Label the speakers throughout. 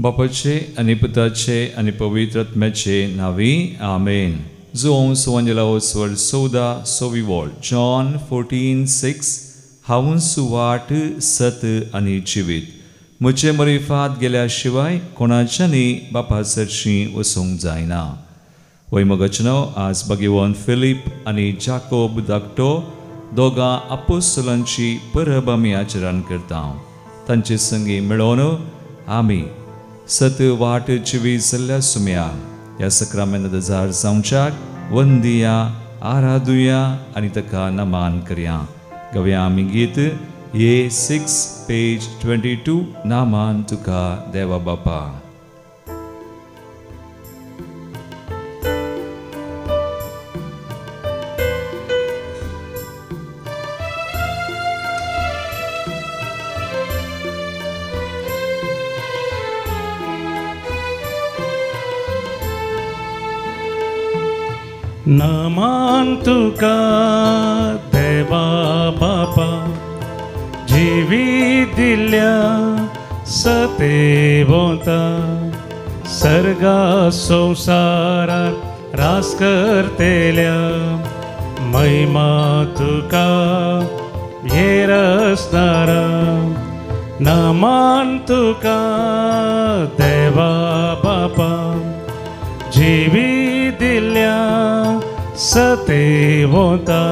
Speaker 1: बापाचे आनी पुताचे आनी पवित्र आत्म्याचे नावी आमेन. जो सुवांजला वचवड 14 वॉल जॉन 14:6 हांव सुवाट सत आनी जिवीत. म्हजे मरिफात गेल्या शिवाय कोणाच्यानी बापा सरशी वसूंक जायना. वैमगचनो आज भगिवन फिलीप आनी जाकोब धाकटो दोगां आपोस्तलांची परब आमी आचरण करता. तांचे संगी मेळोन आमी सत वाट जिवी जाल्ल्या सुम्याक ह्या सक्रामेंत हजार जावच्याक वंदिया आराधुया आनी ताका नमान करया. गवया आमी गीत A6 पेज 22 नामान तुका देवा बापा.
Speaker 2: नमान तुका देवा बापा जिवीत दिल्या सतेवता सर्गा संवसारात रास करतेल्या महिमा तुका येरसनारा. नमान तुका देवा बापा जिवीत दिल्या सतेवता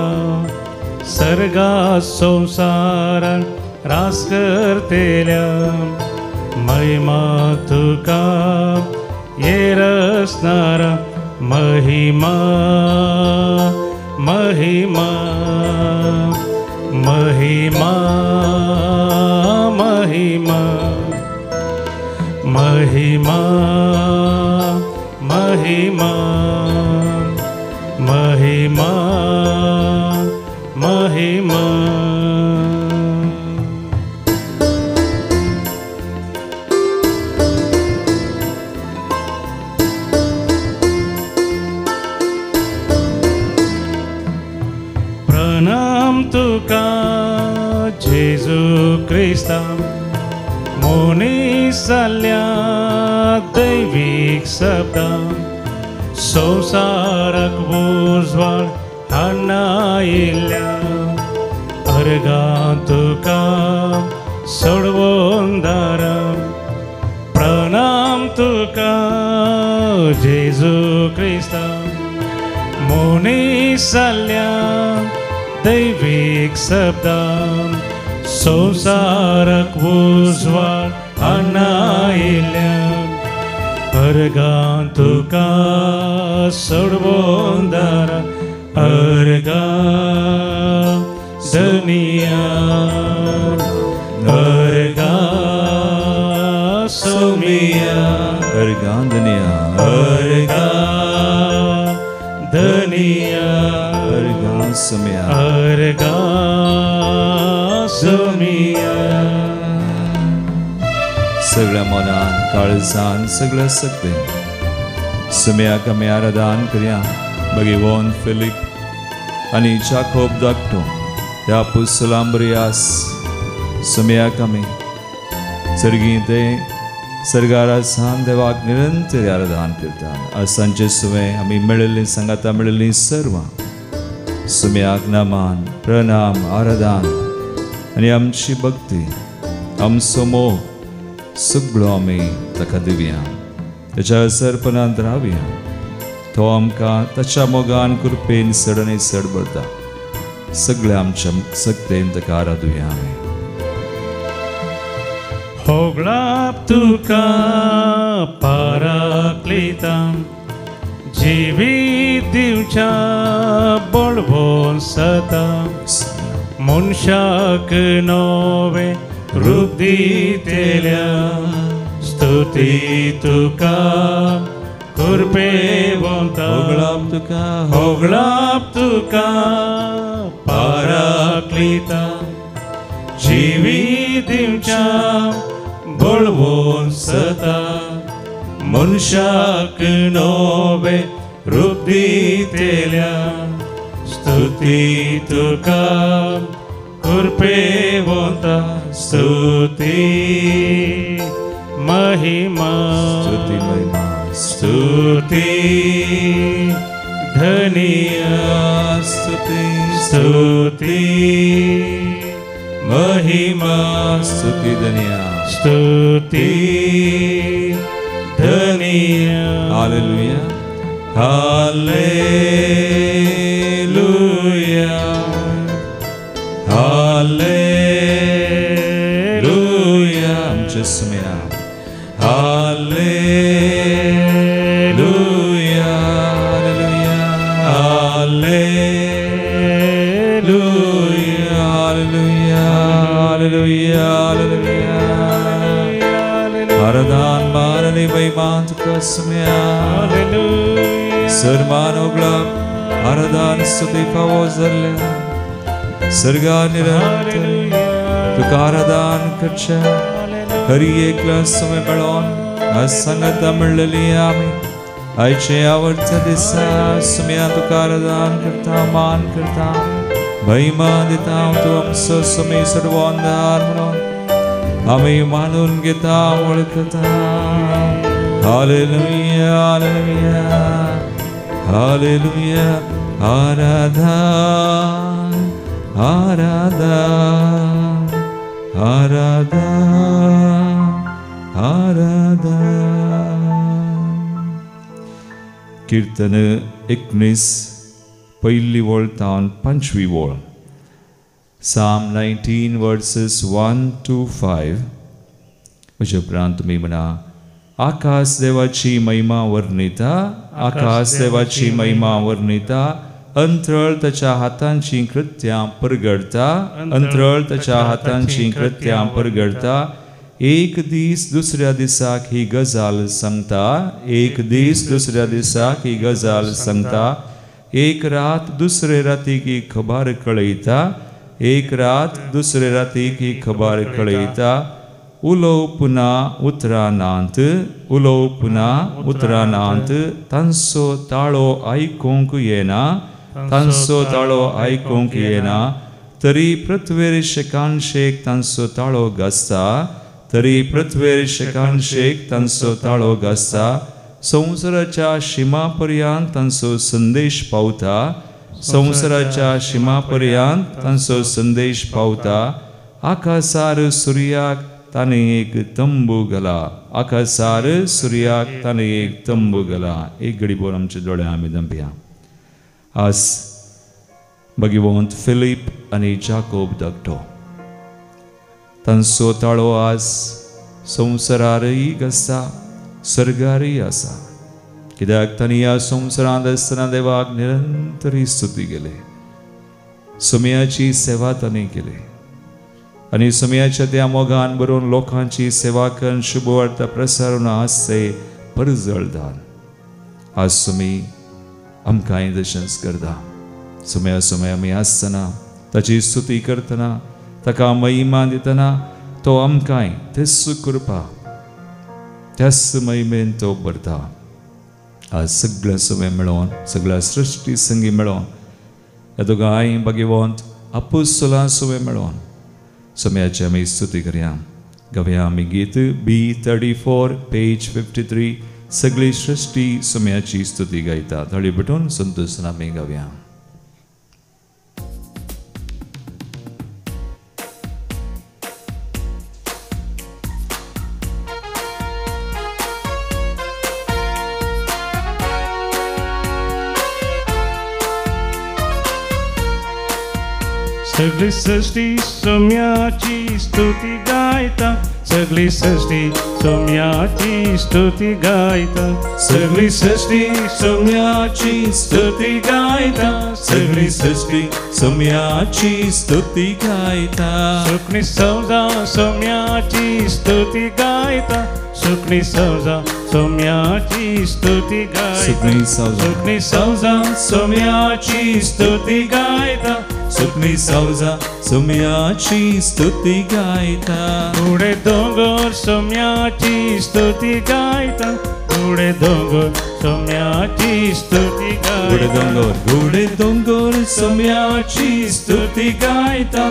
Speaker 2: सर्गा संवसारात रास करतेल्या महिमा तुका येरसनारा. महिमा महिमा महिमा महिमा महिमा महिमा महिमा महिमा. प्रणाम तुका जेजू क्रिस्ता मोनी जाल्ल्या दैवीक शब्दा संवसाराक उजवाड हाडना येयल्या अर्गा तुका सोडवून दारा. प्रणाम तुका जेजू क्रिस्ता मोनी जाल्ल्या दैवीक शब्दा संवसाराक उजवाड हाडना येयल्या अर्गा तुका सोडवून दारा. अर्गा दुनिया अर्गा सोमिया
Speaker 1: अर्गा दुनिया
Speaker 2: अर्गा दुनिया
Speaker 1: अर्गा सुम्या
Speaker 2: अर्गा सोमिया.
Speaker 1: सगळ्या मनान काळजान सगळ्या सकते सुम्याक आमी आराधन करया. भगिवन फिलीप आनी जाकोब धाकटो त्या आपोस्तलांबरियास सुम्याक आमी सर्गी ते सर्गारा सान देवाक निरंतर आराधन करता. आज सांजे सुवें आमी मेळिल्लीं सांगाता मेळिल्लीं सर्वां सुम्याक नमान प्रणाम आराधन आनी आमची भक्ती आमचो मोग सगळो आमी ताका दिवया. त्याच्या सरपणांत रावया. तो आमकां ताच्या मोगान कृपेन सडनी सड भरता. सगळ्या आमच्या सक्तेन ताका आराधुया आमी.
Speaker 2: होगळाप तुका पाराक्लिता जिवीत दिवच्या बळवोन सता मनशाक नवे रूप दितेल्या स्तुती तुका कृपेवंता. होगळाप तुका पाराक्लिता जिवीत दिवच्या बळवोन सता मनशाक नवे रूप दितेल्या स्तुती तुका कृपेवंता. स्तुती महिमा
Speaker 1: स्तुति महिमा
Speaker 2: स्तुति धनिया
Speaker 1: स्तुति
Speaker 2: स्तुति महिमा
Speaker 1: स्तुति धनिया
Speaker 2: स्तुति धनिया
Speaker 1: हालेलुया
Speaker 2: हालेलुया हालेलुया
Speaker 1: जिसमें
Speaker 2: hallelujah hallelujah
Speaker 1: hallelujah hallelujah Aradan marani baiman tukasmya Sarmano glab Aradan stuti pavozalya Sarga niranta Tukaradan kacha Hari ekla sume balon Asangata malliyami Aiche avarta disa Sumya tukaradan karta man karta Baiman ditam tuam so sume sarvandar manon Ame manun gita molkata Hallelujah Hallelujah Hallelujah Aradhan Aradhan Aradhan Aradhan Kirtan 19 पहिली वोळ तावन 5वी वोळ Psalm 19 verses 1 to 5 उपरांत तुम्ही म्हणा आकाश देवाची महिमा वर्णिता आकाश देवाची महिमा वर्णिता अंतराळ त्याच्या हातांची कृत्यां परगडता अंतराळ त्याच्या हातांची कृत्यां परगडता एक दीस दुसऱ्या दिसाक ही गजाल सांगता एक दीस दुसऱ्या दिसाक ही गजाल सांगता एक रात दुसरे रातीक ही खबर कळयता एक रात दुसरे रातीक ही खबर कळयता उलोव पुना उतरानांत उलोव पुना उतरानांत तांचो ताळो आयकूंक येना तांचो ताळो आयकूंक येना तरी पृथ्वेर शेकांशेक तांचो ताळो घासता तरी पृथ्वेर शेकांशेक तांचो ताळो घासता संवसाराच्या शिमापर्यंत तांचो संदेश पावता संवसाराच्या शिमापर्यंत तांचो संदेश पावता आकाशार सुर्याक ताणे एक तंबू घाला आकाशार सुर्याक ताणे एक तंबू घाला एक घडीभर आमचे दोळे आमी धांपया आज भगिवंत फिलीप आनी जाकोब धाकटो तांचो ताळो आज संवसारारय घासता सर्गारय आसा कित्याक तांणी ह्या संवसारांत आसतना देवाक निरंतरी स्तुती केली सुमयाची सेवा तांणी केली आनी सुमयाच्या त्या मोगान बरोवन लोकांची सेवा करून शुभवार्ता प्रसारून आसचे परजळदान आज सुमी आमकांय तशेंच करता सुमया सुमया आमी आसतना ताची स्तुती करतना ताका महिमा दितना तो आमकांय तेच कृपा त्याच महिमेन तो भरता आज सगळं सुमे मेळोवन सगळ्या सृष्टी संगी मेळोवन ह्या दोगांय भगिवंत आपुसुलां सुमे मेळोवन सुमयाची आमी स्तुती करया गावया आमी गीत B34 पेज 53 सगळी सृष्टी सुमयाची स्तुती गायता थोडी भेटून संतोषान आमी गावया
Speaker 2: सगळी सृष्टी सोम्याची स्तुती गायता सगळी सृष्टी सोम्याची स्तुती गायता सगळी सृष्टी सोम्याची स्तुती गायता
Speaker 1: सगळी सृष्टी सुमयाची स्तुती गायता
Speaker 2: सुखनी सौदा सोम्याची स्तुती गायता सुखनी सौदा सोम्याची स्तुती गायता
Speaker 1: सुखनी सौदा
Speaker 2: सुखनी सौदा सोम्याची स्तुती गायता
Speaker 1: सुखनी सौदा सुमयाची स्तुती गायता
Speaker 2: पुढे दोंगर सोम्याची स्तुती गायता पुढे दोंगर सोम्याची स्तुती गायता
Speaker 1: गुडे दोंगर सुमयाची स्तुती गायता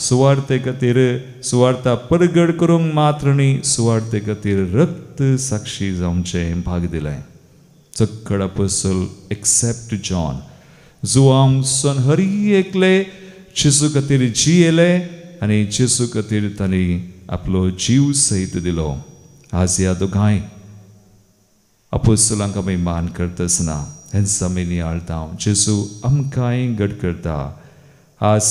Speaker 1: सुवार्ते खातीर सुवार्ता परगट करूंक मात्र न्ही, सुवार्ते खातीर रक्त साक्षी जावचें भाग दिलें. चक्कड अपोस्तल एक्सेप्ट जॉन, जो हांवसून हरी एकले जेजू खातीर जियेले आनी जेजू खातीर तांणी आपलो जीव सयत दिलो. आज ह्या दोगांय अपोस्तलांक आमी मान करता आसतना हेंच आमी नियाळटा. जेजू आमकांय घट करता. आज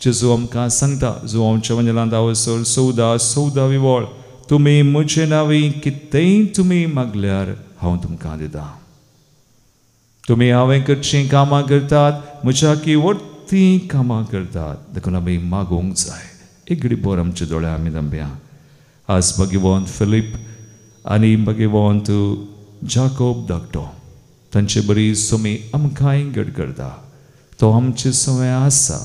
Speaker 1: जेजू आमकां सांगता, जो आमच्या वंजलांत आवसर सौदा विवोळ, तुमी म्हजे नांवी कितेंय तुमी मागल्यार हांव तुमकां दिता. तुमी हांवें करचीं कामां करतात, म्हज्या की वर्तीं कामां करतात, देखून आमी मागोवंक जाय. एक घडीभर आमच्या दोळ्या आमी धांबया. आज भगिवंत फिलीप आनी भगिवंत जाकोब धाकटो, तांचे बरी सुमी आमकांय घट करता. तो आमचे सवय आसा,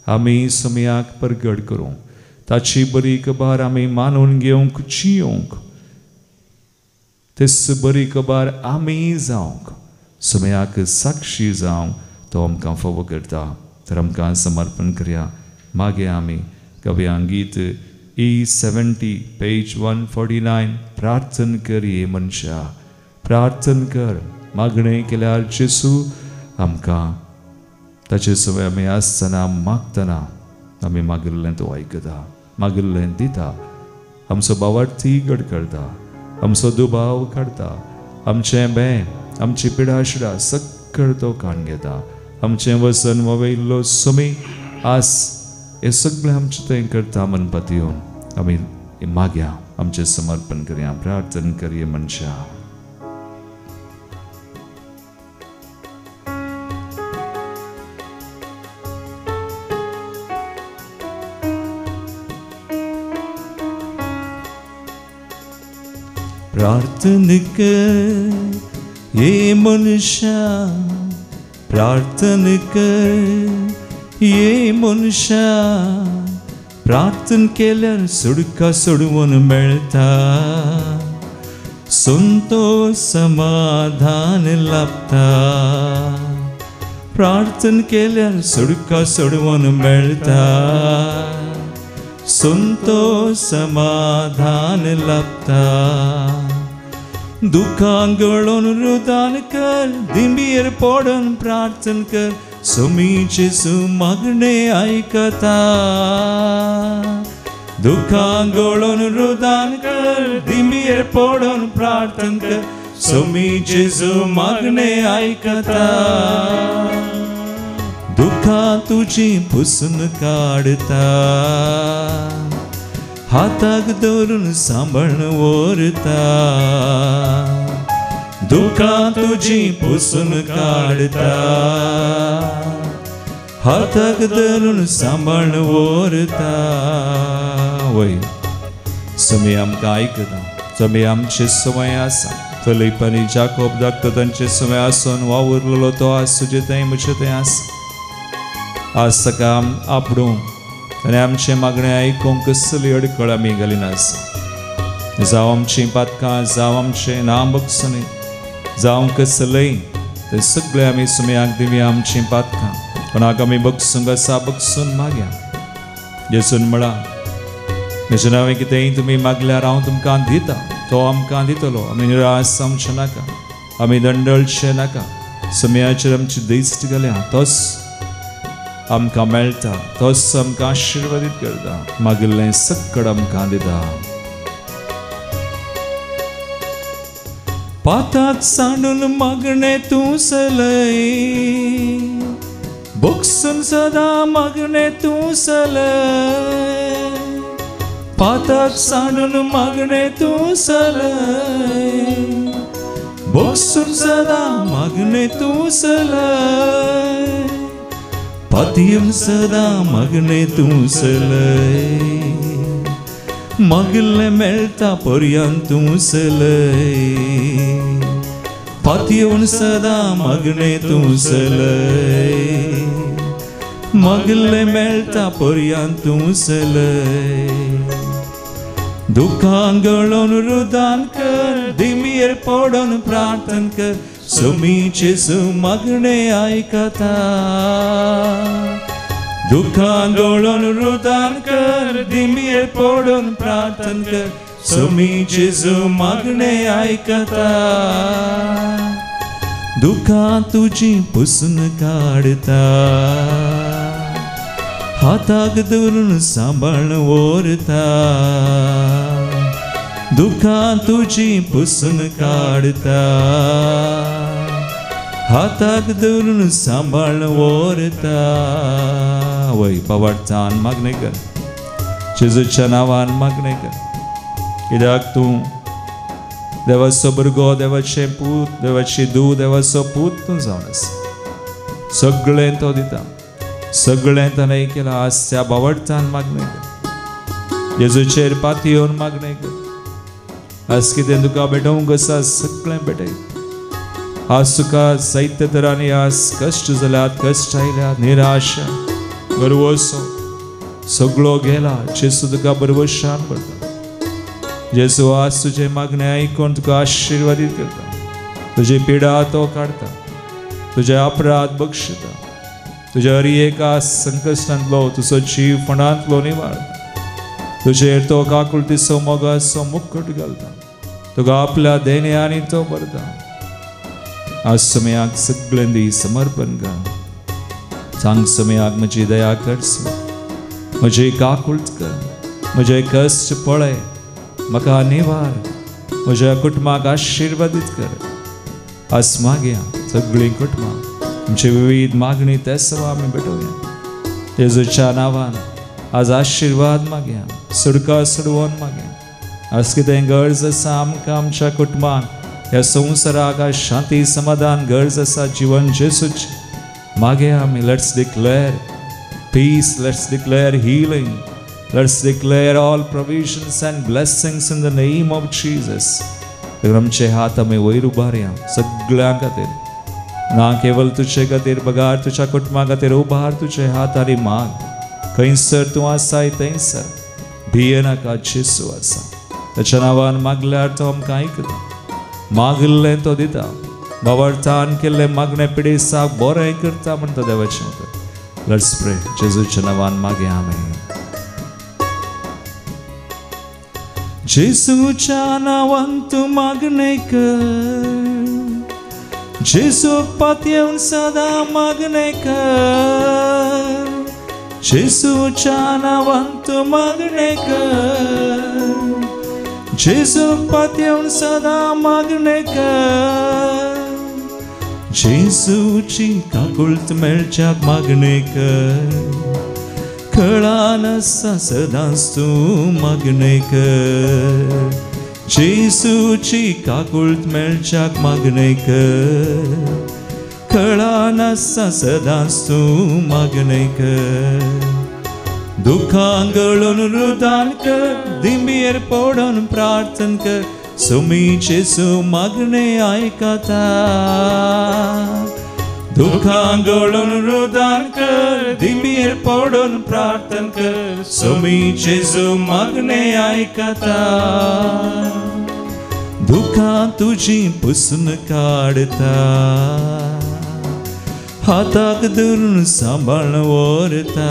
Speaker 1: आमी सुमयाक परगट करूं, ताची बरी खबर आमी मानून घेवंक जियोंक, तेच बरी खबर आमी जावंक, सुमयाक साक्षी जावंक तो आमकां फोव करता. तर आमकां समर्पण करया. मागे आमी कव्या गीत E70 पेज 149, प्रार्थन कर ये मनशा, प्रार्थन कर. मागणें केल्यार जेजू आमकां ताचे सवय आमी आसतना मागतना आमी मागिल्लें तो आयकता, मागिल्लें दिता. आमचो भावार्थी घट करता, आमचो दुबाव काडटा, आमचें भें, आमची पिडाशिडा सक्कळ तो काण घेता. आमचें वसन वयल्लो सुमी आस हें सगळें आमचें तें करता. मनपात येवन आमी मागया, आमचें समर्पण करया. प्रार्थन करया मनशा. प्रार्थन कर ये मनुष्या, प्रार्थन कर ये मनुष्या, प्रार्थन केल्यार सुडका सोडवून मेळटा, संतोष समाधान लाभता. प्रार्थन केल्यार सुडका सोडवून मेळटा, संतोष समाधान लाभता. दुखां गळोन रुदान कर, दिंबीर पडून प्रार्थन कर, सुमी जेजू मागणें आयकता. दुखां गळोन रुदान कर, दिंबीर पडून प्रार्थन कर, सुमी जेजू मागणें आयकता. दुखां तुजी पुसून काडता, हाताक धरून सांबाळून व्हरता. दुखां तुजी पुसून काडता, हाताक धरून सांबाळून व्हरता. वय सुमी आमकां आयकता. तुमी आमचे सवय आसा. फिलीप आनी जाकोब धाकटो तांचे सवय आसून वावुरलेलो तो आज तुजें तें म्हजें तें आसा. आज सकाळ आपडूं आनी आमचें मागणें आयकूंक कसली अडखळ आमी घालीन आसा. जावं आमचीं पातकां, जावं आमचें नांव बगसुनी, जावं कसलेंय, तें सगळें आमी सुमयाक दिवया. आमचीं पातकां कोणाक आमी बगसूंक आसा बगसून मागया. जेजून म्हणा, म्हज्या नांवें कितेंय तुमी मागल्यार हांव तुमकां दिता. तो आमकां दितलो. आमी निराश जावचे नाका, आमी दंडळचे नाका. सुमयाचेर आमची दिश्ट घालया, तोच आमकां मेळटा, तोच आमकां आशिर्वादीत करता. मागिल्लें सक्कड आमकां दिता. पाताक सांडून मागणें तूं सलय, बगसून सदां मागणें तूं सलय. पाताक सांडून मागणें तूं सलय, बगसून सदां मागणें तूं सलय. पातयेवन सदां मागणें तूं सलय, मागिल्लें मेळटा पर्यंत तूं सलय. पातयेवन सदां मागणें तूं सलय, मागिल्लें मेळटा पर्यंत तूं सलय. दुखां गळोन रुदान कर, दिमीर पडून प्रार्थन कर, सुमी जेजू मागणें आयकता. दुःखांदोलन रुदान कर, दिमीर पडून प्रार्थना कर, सुमी जेजू मागणे ऐकता. दुःखां तुझी पुसून काढता, हाताक धरून सांभाळून ओरता. दुःखां तुझी पुसून काढता, हाताक धरून सांभाळून ओरता. वय पवाडचान मागणे कर, जेजूच्या नावान मागणे कर. कित्याक तूं देवाचो भुरगो, देवाचें पूत, देवाची धूव, देवाचो पूत तूं जावन आसा. सगळें तो दिता, सगळें ताणें केलां. आज त्या बावडचान मागणे कर, जेजूचेर पाती येवन मागणे कर. आज कितें तुका भेटोवंक आसा सगळें भेटय. आज तुका जायते तरांनी आज कश्ट जाल्यात, कश्ट आयल्यात, निराशा, गर्वसो सगळो गेला. जेजू तुका बरवशान करता. जेजू आज तुझे मागणे ऐकून तुका आशीर्वादीत करता. तुझी पिडा तो काढता, तुझे अपराध बक्षिता, तुझ्या हर एका संकश्टांतलो तुजो जीव फणांतलो निवारता. तुजेर तो काकुळटीचो मोगाचो मुकुट घालता, तुका आपल्या देण्यानी तो भरता. आज समयाक सगळें दी समर्पण कर. सांग समयाक म्हजी दया कर, म्हजी काकुळट कर, म्हजे कश्ट पळय, म्हाका निवार, म्हज्या कुटुंबाक आशीर्वादीत कर. आज मागया सगळीं कुटुंबां आमची विविध मागणी ते सवा आमी भेटोवया. जेजूच्या नांवान आज आशीर्वाद मागया, सुडका सोडवून मागया. आज कितें गरज आसा आमकां आमच्या कुटुंबान, ह्या संवसाराक आज शांती समाधान गरज आसा जिवन जेजूची मागया आमी. Let's declare peace, let's declare healing, let's declare all provisions and blessings in the name of Jesus. आमचे हात आमी वयर उबारया सगळ्यां खातीर, ना केवल तुजे खातीर बगार, तुज्या कुटुंबा खातीर उबार तुजे हात आनी माग. खंयसर तूं आसाय थंयसर भियेनाका, जेजू आसा. ताच्या नांवान मागल्यार तो आमकां आयकता, मागल्लें तो दिता. बावडचान केल्ले मागणे पिडेसाक बरें करता म्हणटा देवाचें उतर. लेट्स प्रे. जेजूच्या नांवान मागया आमी. जेजूच्या नांवान तूं मागणे कर, जेजूक पात येवन सदां मागणे कर. जेजूच्या नांवान तूं मागणे कर, जेजूक पात येवन सदां मागणे कर. जेजूची काकुळट मेळच्याक मागणे कर, कळान आसा सदांच तूं मागणे कर. जेजूची काकुळट मेळच्याक मागणे कर, कळान आसा सदांच तूं मागणे कर. दुःखां गळून रुदान कर, दिमीर पडून प्रार्थना कर, सुमी जेजू मागणे ऐकता. दुःखां गळून रुदान कर, दिमीर पडून प्रार्थना कर, सुमी जेजू मागणे ऐकता. दुःखां तुझी पुसून काढता, हाताक धरून सांभाळून ओरता.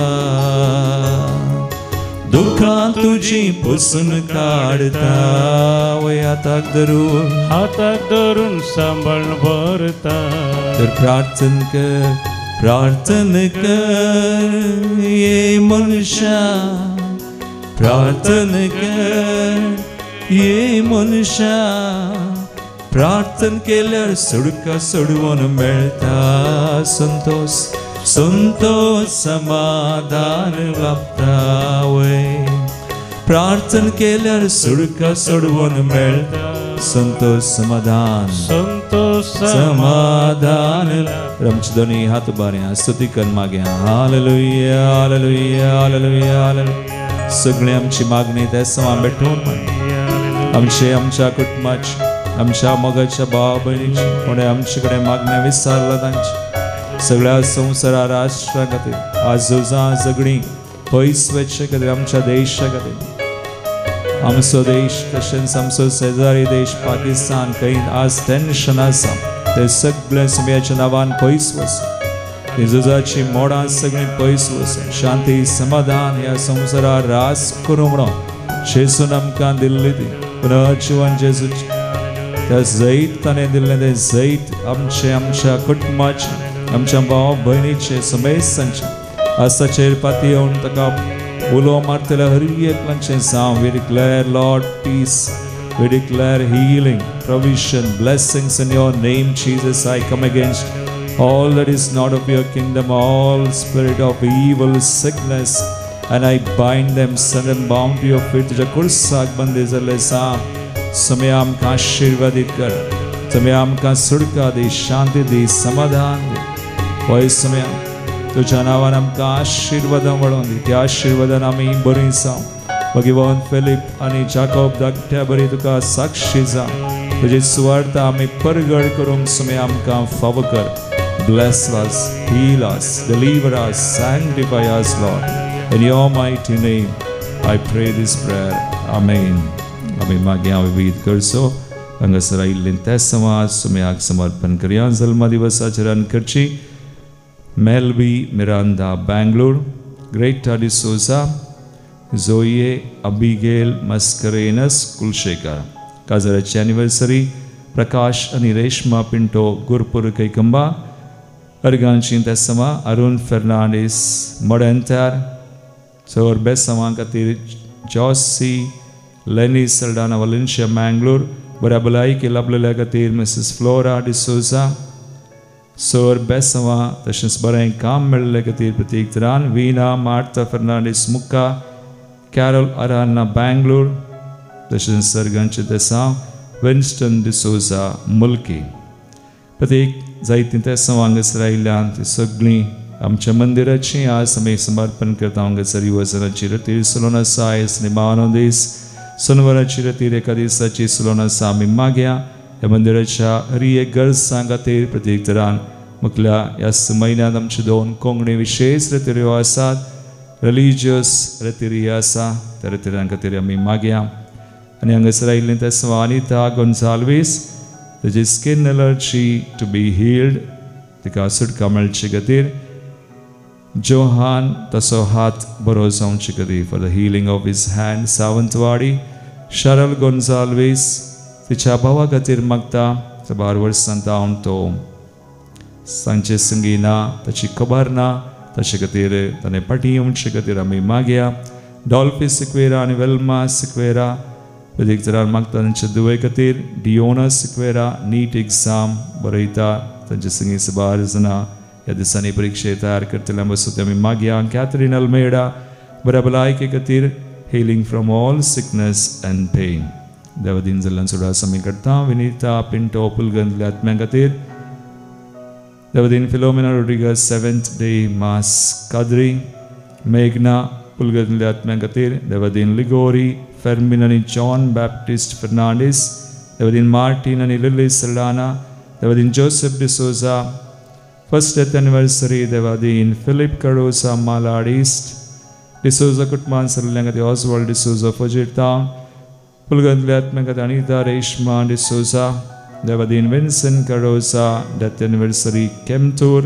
Speaker 1: दुःखां तुझी पुसून काढता, वय हाताक धरून
Speaker 2: सांभाळून भरता.
Speaker 1: तर प्रार्थना कर, प्रार्थना कर ये मनुष्या, प्रार्थना कर ये मनुष्या. प्रार्थना केल्यार सुडका सोडवून मेळटा संतोष, संतोष समाधान लाभता. वय प्रार्थना केल्यार सुडका सोडवून मेळटा संतोष समाधान, संतोष समाधान. आमचे दोन्ही हात उबारया, स्तुती कर मागया. Hallelujah hallelujah hallelujah hallelujah. सगळी आमची मागणी त्या समा भेटून आमचे, आमच्या कुटुंबाची, आमच्या मोगाच्या भावा भयणीची, कोणी आमचे कडेन मागण्या विचारला तांची, सगळ्या संवसारा राष्ट्रा खातीर, आज झुजां झगडीं पयस वचचे खातीर, आमच्या देशा खातीर, आमचो देश तशेंच आमचो शेजारी देश पाकिस्तान, खंय आज टेन्शन आसा ते सगळे सगळ्याच्या नांवान पयस वच. झुजाची मोडां सगळीं पयस वचून शांती समाधान ह्या संवसारार रास करूं म्हणून जेसून आमकां दिल्ली ती पुनः जिवन जेजूची त्या जैत ताणें दिल्लें तें जैत आमच्या कुटुंबाचें आमच्या भाव भयणीचे समेस्तांचे आसाचेर पाती येवन ताका उलो मारतल्या हर एकल्याचें जावं. We declare lord peace, we declare healing, provision, blessings in your name Jesus. I come against all that is not of your kingdom, all spirit of evil, sickness, and I bind them, send them bound to your feet. तुझ्या कुर्साक बंदी जाल्ले सांग. समय आमकां आशीर्वादीत कर, समय आमकां सुडका दी, शांती दी, समाधान दी. होय समय तुझ्या नांवान आमकां आशीर्वादां वळोवन दी. त्या आशीर्वादान आमी बरीं जावं. भगवान फिलीप आनी जाकोब धाकट्या बरी तुका साक्षी जावं. तुजी सुवार्थ आमी परगड करूंक समय आमकां फाव कर. Bless us, heal us, deliver us, sanctify us, Lord. In your mighty name, I pray this prayer. Amen. आमी मागया विविध करचो हांगासर आयिल्ले ते समाज सुमयाक समर्पण करया. जल्म दिवसाची रान करची. मेलबी मिरांदा बेंगलोर, ग्रेटा डिसोजा, जोये अबिगेल मस्करेनस कुलशेकर. काजराची एनिवर्सरी प्रकाश आनी रेश्मा पिंटो गुरपूर कैकंबा. अर्गांची तेसमा अरुण फेर्नांडीस मोडेंतार. चोर बेसमा खातीर जॉसी लेनी सल्डाना वालेंशिया मैंगलोर. बऱ्या भलायकी लाभलेल्या खातीर मिसेस फ्लोरा डिसोजा. सोर बेसवा तशेंच बरें काम मेळ्ळें खातीर प्रतीक तरान वीना मार्ता फेर्नांडीस मुक्का. Carroll Arana Bangalore. तशेंच सर्गांचे देसांव विन्स्टन डिसोजा मुल्की. प्रत्येक जायतीं तेसांव हांगासर आयिल्ल्यान तीं सगळीं आमच्या मंदिराची आज आमी समर्पण करता. हांगासर युवजनाची रतीर सुलोन आसा. आयज निमाणो दीस सोनवराची रतीर एका दिसाची सुलोन आसा. आमी मागया ह्या मंदिराच्या हर एक गरजां खातीर प्रत्येक तरान मुखल्या ह्या म्हयन्यांत आमचे 2 कोंकणी विशेष रतीऱ्यो आसात. रिलिजियस रतीरी आसा त्या रतीरां खातीर आमी मागया. आनी हांगासर आयिल्लीं तेसांव अनिता गोन्साल्वीस ताजी skin allergy to be healed तिका सुटका मेळचे खातीर. जोहान ताचो हात बरो जावचे खातीर for the healing of his hand. Sawantwadi Sharal Gonsalves तिच्या भावा खातीर मागता. 12 वर्सां जावन तो सांचे संगी ना, ताची खबर ना, ताचे खातीर ताणें फाटीं येवचे खातीर आमी मागया. डॉल्फी सिक्वेरा आनी वेल्मा सिक्वेरा प्रत्येक तरान मागता तांचे दुवे खातीर. डिओना सिक्वेरा नीट एग्जाम बरयता. तांचे संगी 12 जाणां ह्या दिसांनी परिक्षे तयार करतले बसून आमी मागया. कॅथरीन अल्मेडा बऱ्या भलायके खातीर healing from all sickness and pain. देवदीन जाल्ल्यान सुडास आमी करता. विनीता पिंटो पुलगंतल्या आत्म्या खातीर. देवदीन Philomena Rodrigues 7th day mass Kadri. मेघना पुलगंतल्या आत्म्या खातीर. देवदीन लिगोरी फेर्मिन आनी जॉन बॅप्टिस्ट फेर्नांडीस. देवदीन मार्टीन आनी लिली सल्डाना. देवदीन Joseph D'Souza 1st death anniversary. देवदीन फिलिप करोसा मालाड ईस्ट. डिसोजा कुटुंबान सरल्या खातीर ऑसवॉल्ड डिसोजा फजीरता. पुलगंतल्या आत्म्या खातीर अनिता रेश्मा डिसोजा. देवदीन विन्सेंट करोसा डेथ एनिवर्सरी केमतूर.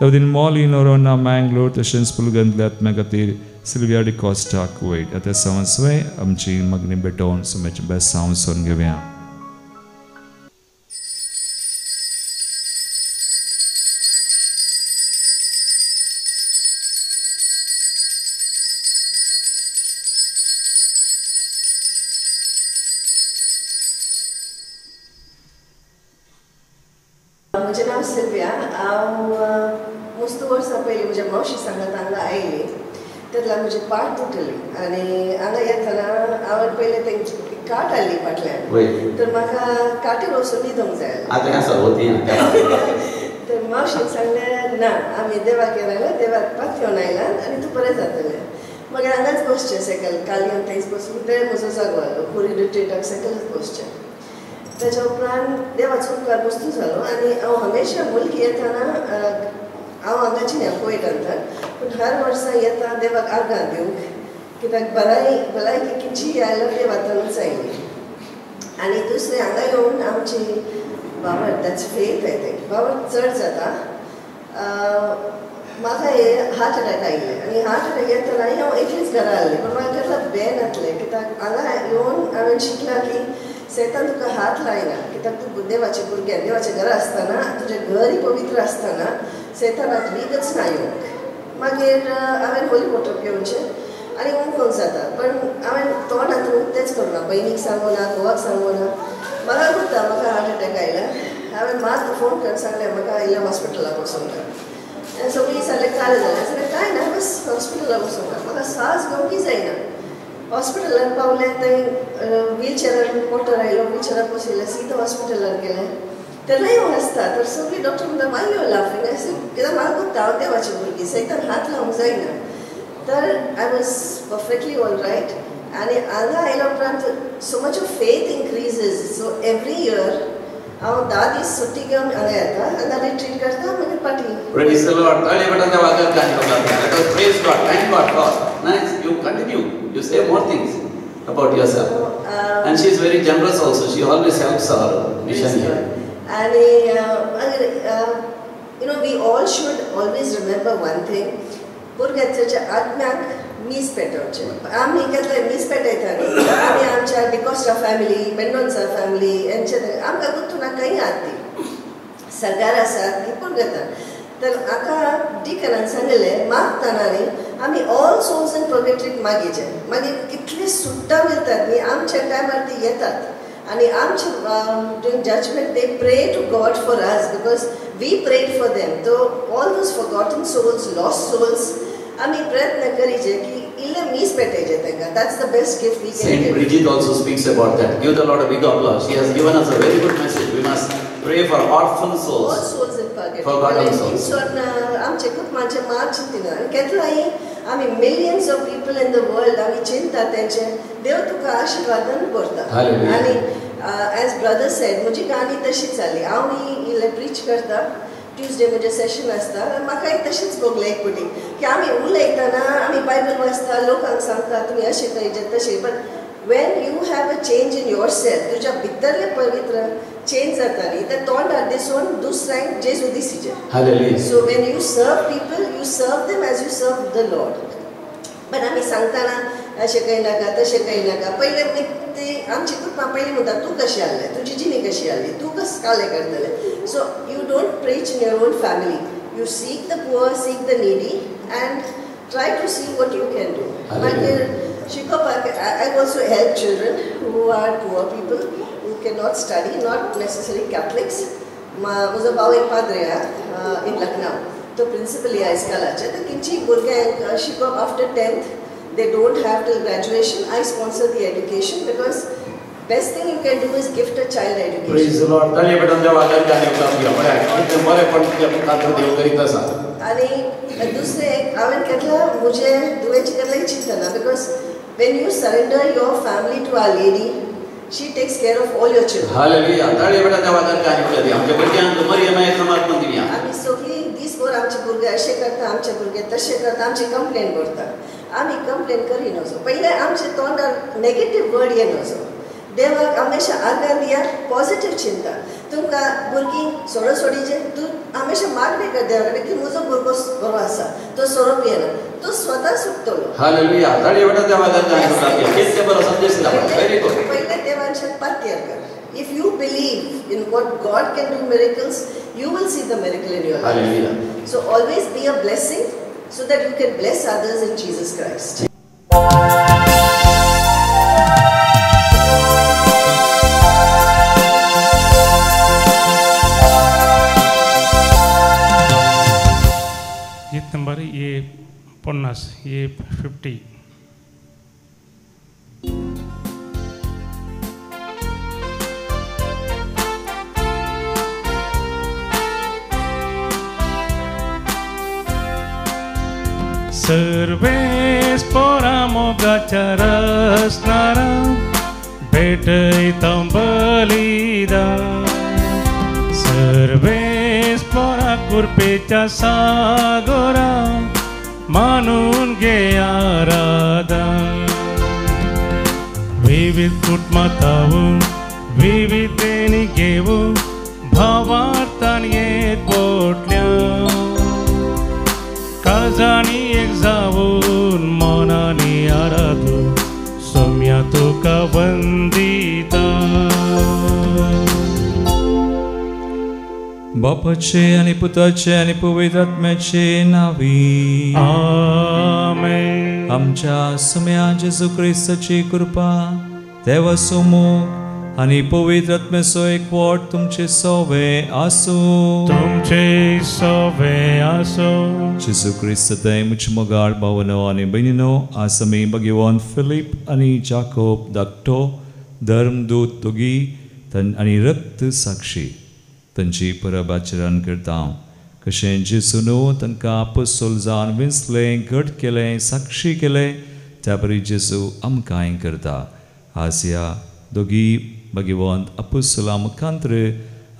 Speaker 1: देवदीन मॉली नोरोना मैंगलोर. तशेंच पुलगंतल्या आत्म्या खातीर सिल्विया डिकॉस्टा कुवेट. आतां संवसवे आमची मगनी भेटोवन सुमेचे बेस्ट सांवसून घेवया.
Speaker 3: म्हजें नांव सिल्विया. हांव मस्त वर्सां पयलीं म्हज्या मावशी सांगात हांगा आयली. तेन्ना म्हजी पाट तुटली आनी हांगा येतना हांवें पयलें तेंची काट हाडली फाटल्यान. तर म्हाका काटीर वचून न्हिदूंक जाय. तर मावशेन सांगलें ना आमी देवाक येयला देवाक पात घेवन आयलां आनी तूं बरें जातलें. मागीर हांगाच बसचें सकयल कालयान थंयच बसून ते म्हजो जागो आसलो पुरी रिट्रीटाक सकयलच बसचें. त्याच्या उपरांत देवाचो उपकार बस्तू जालो आनी हांव हमेशा मुलगी येतना हांव हांगाची न्ही कोयटांतल्यान पूण हर वर्सा येता देवाक आर्गां दिवंक कित्याक भलायकी खंयची आयलो देवातानूच आयली. आनी दुसरें हांगा येवन आमची बाबा दॅट्स फेथ आय थिंक बाबा चड जाता म्हाका हार्ट अटॅक आयिल्ले आनी हार्ट अटॅक येतना हांव एकलीच घरा आहलें पूण म्हाका केन्ना बेन जातलें कित्याक हांगा येवन हांवें शिकलां की सैतान तुका हात लायना कित्याक तूं देवाचें भुरगें देवाचें घरा आसतना तुजें घरय पवित्र आसतना सैतानाक विगच ना येवंक मागीर हांवें होली वॉटर घेवचें आनी उमकूंक जाता पण हांवें तोंड हातून तेंच करूना भयणीक सांगूं ना घोवाक सांगूं ना म्हाका करता म्हाका हार्ट अटॅक आयला हांवें मात फोन करून सांगलें म्हाका आयल्या हॉस्पिटलाक वचूंक सगळीं सांगलें काल जालें सांगलें कांय ना बस हॉस्पिटलाक वचूंक म्हाका सास घेवंकी जायना हॉस्पिटलार पावलें थंय व्हीलचॅरार मोटर आयलो व्हीलचॅरार बसयलें सीदा हॉस्पिटलार गेलें तेन्ना येवंक आसता तर सगळीं डॉक्टर म्हणटा वाय यू लाफींग कित्याक म्हाका करता हांव देवाचें भुरगीं सैतान हात लावंक जायना तर I was perfectly all right आनी हांगा आयल्या उपरांत so much of faith increases so every year हांव 10 दीस सुट्टी घेवन हांगा येता हांगा रिट्रीट करता मागीर पाटी
Speaker 4: Praise the Lord. Praise God. Thank God. God. Nice. You continue. You say more things about yourself. And she is very generous also. She always helps our mission here.
Speaker 3: And we all should always remember one thing. भुरग्याच्या आत्म्याक मीस पेटोवचें आमी केन्ना मीस पेटयता न्ही आमी आमच्या D'Costa family Mendonsa family हेंचे आमकां गुंतून खंय आहात ती सरकार आसात ती पूण घेता तर म्हाका डिकनान सांगलें मागतना न्ही आमी ऑल सोल्स इन पर्गेटरीक मागीचें मागीर कितले सुट्टा वयतात न्ही आमच्या टायमार ती येतात आनी आमचे during judgement they pray to God for us because we prayed for them to all those forgotten souls lost souls आमी प्रयत्न करीचे की इल्ले मीस पेटयचे तांकां that's the best gift we can
Speaker 4: Saint
Speaker 3: give.
Speaker 4: Bridget also speaks about that. Give the Lord a big applause. She has given us a very good message. We must pray for orphan
Speaker 3: All
Speaker 4: souls.
Speaker 3: souls in purgatory.
Speaker 4: Forgotten souls.
Speaker 3: आमचे कुटुंबाचे मार चिंतिना आनी केन्नाय आमी millions of people in the world आमी चिंता तेंचे देव तुका आशिर्वादान भरता आनी एज ब्रदर सेड म्हजी कहाणी तशीच जाली हांव इल्लें प्रीच करता ट्यूजडे म्हणजे सेशन आसता म्हाकाय तशीच भोगलें एक पुटी की आमी उलयतना आमी बायबल वाचता लोकांक सांगता तुमी अशें करीचे तशें but Wien you have a change in your self तुज्या भितरलें पवित्र चेंज जाता न्ही तें तोंडार दिसून दुसऱ्यांक जेजू दिसिचें so when you serve people you serve them as you serve the lord पण आमी सांगतना अशें करिनाका तशें करिनाका पयलें ती आमची कुटुंबां पयलीं म्हणटा तूं कशें आहलें तुजी जिणी कशी आहली तूं कशें कालें करतलें so you don't preach in your own family you seek the poor seek the needy and try to see what you can do मागीर शिकोवपाक I also help children who are poor people who can not study not necessary Catholics म्हजो भाव एक पाद्रे आहा in Lucknow तो principal ह्या इस्कॉलाचे तर किंची भुरग्यांक शिकोवप after 10th they don't have till graduation. I sponsor the education because best thing you can do is gift a child education.
Speaker 4: Praise the Lord. ताली बटन देवा गाणी उक्तावया बरे पण तांकां देव करीत आसा
Speaker 3: आनी दुसरें हांवें केन्ना म्हजे दुयेंची केन्नाय चिंतना because when you surrender your family to our lady she takes care of all your children.
Speaker 4: Hallelujah. ताली बटन देवा गाणी उक्तावया आमच्या भुरग्यांक मरियमाय समार्पण दिवया
Speaker 3: आमी सगळीं दिसभर आमचे भुरगे अशें करता आमचे भुरगे तशें करता आमची कंप्लेन करता आमी कंप्लेन करी नजो पयलें आमचे तोंडार नेगेटीव वर्ड ये नजो देवाक हमेशा आर्गां दिया पॉझिटीव चिंता तुमकां भुरगीं सोडो सोडीचे तूं हमेशा मागणे कर देवा कडेन की म्हजो भुरगो बरो आसा तो सोडप येना तो स्वता सुटतलो
Speaker 4: हालेलुया. ताली बटन देवा गाणी उक्तावया कितले बरो संदेश दिला व्हेरी गुड
Speaker 3: पयलें देवांचे पातयेर कर if you believe in what God can do miracles you will see the miracle in your life.
Speaker 4: Hallelujah.
Speaker 3: So always be a blessing so that you can bless others in Jesus Christ.
Speaker 2: गीत number ये 50 ये 50 सर्वेस पोरामोगाच्या रसनारा भेटैतां बलिदान सर्वेस पोरा कुर्पेच्या सागोरा मानून घे आराधन विविध कुटुंबातावून विविधतेनी घेवून भावार्थान येत पोटल्या वंदिता
Speaker 1: बापाचे आणि पुताचे आणि पवित्र आत्म्याचे नावी
Speaker 2: आमेन.
Speaker 1: आमच्या सुम्या जेजू ख्रिस्ताची कृपा देवा सोमोग आणि पवित्र आत्म्याचो एकवट तुमचे सोवे आसो.
Speaker 2: तुमचे सोवे आसो.
Speaker 1: जेजू ख्रिस्त ते मुझे मोगाळ भावनो आणि बहिणीनो आज आमी भगवान फिलिप आणि जाकोब धाकटो धर्मदूत दोगी आणि रक्त साक्षी तांची परब आचरण करता. कशें जेजून तांकां आपोस्तोल जावन विंचलें घट केलें साक्षी केलें त्या परी जेजू आमकांय करता. आज ह्या दोगी भगवंत आपोस्तोलां मुखांतर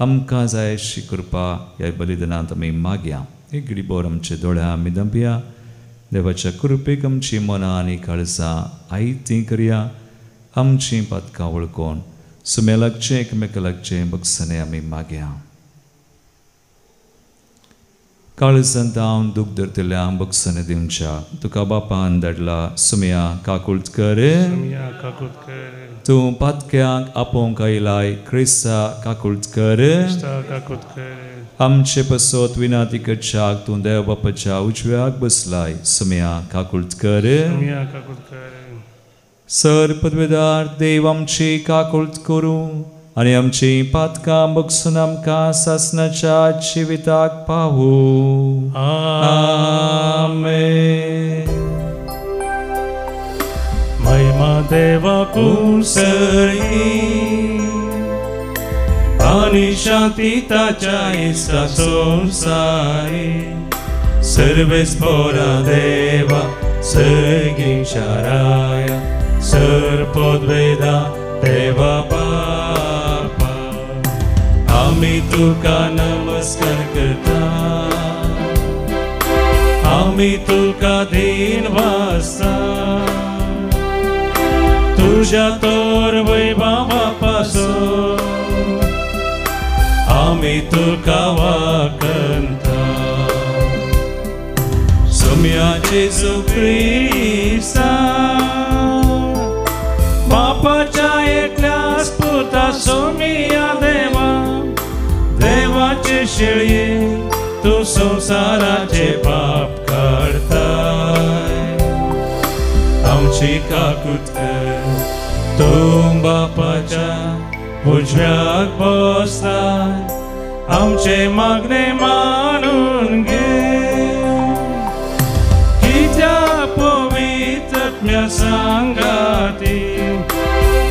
Speaker 1: आमकां जाय अशी कृपा ह्या बलिदानांत आमी मागया. एक घडी बोर आमचे दोळ्या आमी दंपया. देवाच्या कृपेक आमची मनां आनी काळजां आयतीं करया. आमचीं पातकां वळखून सुमे लागचें एकमेका लागचें बगसने आमी मागया. काळजांत हांव दूख धरतल्या बगसने दिवच्या तुका बापान धाडला सुमया काकुळकर. तूं पातक्यांक आपोवंक आयलाय क्रिस्ता काकुळकर. आमचे पसोत विनाती करच्याक तूं देव बापाच्या उजव्याक बसलाय सुमया काकुळकर. सर पदवेदार देव आमची काकुळट करूं आणि आमची पातकां बगसून आमकां सासणाच्या जिविताक पावूं. आमेन.
Speaker 2: महिमा देवाकूं सरी आणि शांती ताच्या इष्टा संसारी. सर्वेस्परा देवा सर्गीच्या राया सर पदवेदा देवा बापा आमी तुका नमस्कार करता. आमी तुका दिन वाजता तुझ्या तोर वैभवा पासून आमी तुका वाकंता. सुम्या जेजू ख्रिस्ता बापाच्या एकल्याच पुता सोमिया देवा देवाचे शेळये तू संसाराचे पाप काढताय. आमची काकुळकर तू बापाच्या उजव्याक बसताय. आमचे मागणे मानून घे कित्या पवित्र आत्म्या सांगाती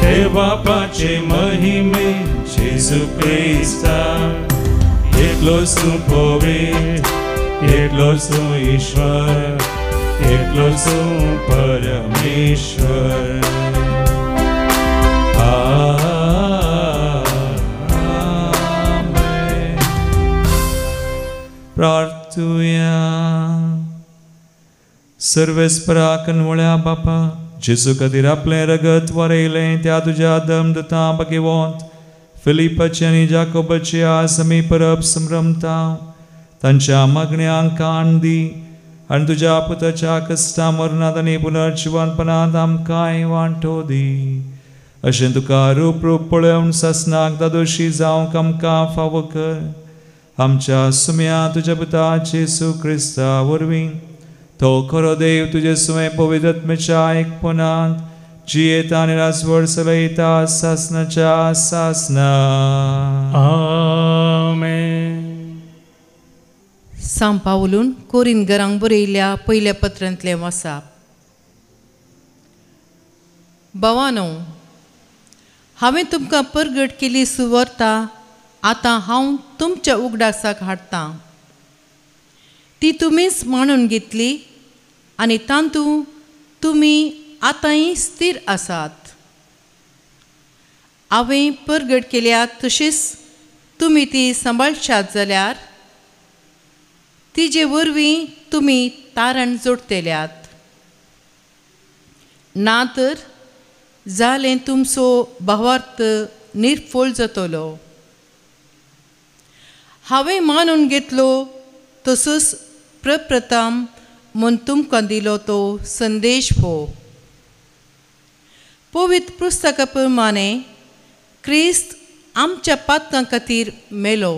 Speaker 2: देव बापाचे महिमे जेजू ख्रिस्ता. एकलोच तू पवित्र एकलोच तू ईश्वर एकलोच तू परमेश्वर. आमेन.
Speaker 1: प्रार्थुया. सर्वेस्परा कनवळ्या बापा जेजू खातीर आपलें रगत वारयलें त्या तुज्या धर्मदूतां भगवंत फिलिपाची आनी जाकोबाची आज आमी परब संभ्रमता. तांच्या मागण्यांक कान दी आनी तुज्या पुताच्या कश्टा मरणांत आनी पुनर्जिवनपणांत आमकांय वांटो दी. अशें तुका रूप रूप पळोवन सासणाक दादोशी जावंक आमकां फावो कर. आमच्या सुम्या तुज्या पुता जेजू ख्रिस्ता वरवीं तो खरो देव तुजे सुमे पवित्र आत्म्याच्या एकपणांत जियेता आनी राजवड चलयता सासणाच्या सासना.
Speaker 2: आमेन.
Speaker 5: सांत पावलून कोरिंथींक बरयल्ल्या पयल्या पत्रांतलें वाचप. भावांनो, हांवें तुमकां परगट केली सुवार्ता आतां हांव तुमच्या उगडासाक हाडटां. ती तुमीच मानून घेतली आनी तांतूं तुमी आतांय स्थिर आसात. हांवें परगट केल्या तशीच तुमी ती सांबाळशात जाल्यार तिजे वरवीं तुमी तारण जोडतल्यात. ना तर जालें तुमचो भावार्थ निर्फोळ जातलो. हांवें मानून घेतलो तसोच प्रप्रथम म्हूण तुमकां दिलो तो संदेश हो. पवित्र पुस्तका प्रमाणे क्रिस्त आमच्या पातकां खातीर मेलो,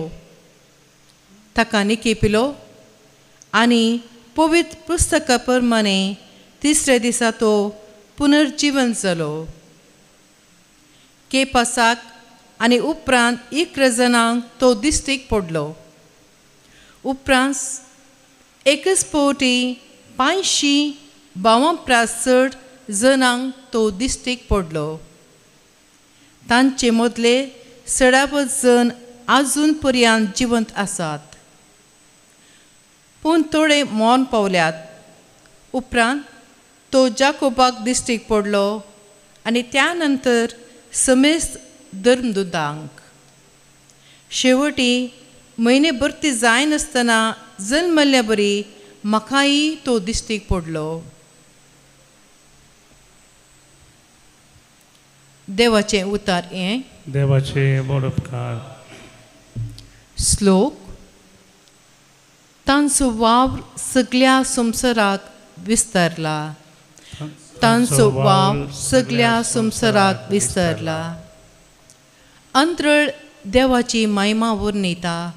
Speaker 5: ताका निकेपिलो आनी पवित्र पुस्तका प्रमाणे तिसऱ्या दिसा तो पुनर्जीवन जालो. केपासाक आनी उपरांत 11 जाणांक तो दिश्टीक पडलो. उपरांत एकच फावटी 552 जाणांक तो दिश्टीक पडलो. तांचे मदले 16 जण आजून पर्यंत जिवंत आसात, पूण थोडे मौन पावल्यात. उपरांत तो जाकोबाक दिश्टीक पडलो आनी त्या नंतर समेस्त धर्मदूतांक. शेवटी म्हयने भरती जायनासतना जल्मल्ल्या बरी म्हाकाय तो दिश्टीक पडलो. देवाचें उतार हें.
Speaker 2: देवाचे बरोबकार.
Speaker 5: श्लोक. तांचो वावर सगळ्या संवसाराक विस्तारला. तांचो वावर सगळ्या संवसाराक विस्तारला. अंतरळ देवाची महिमा वर्णिता.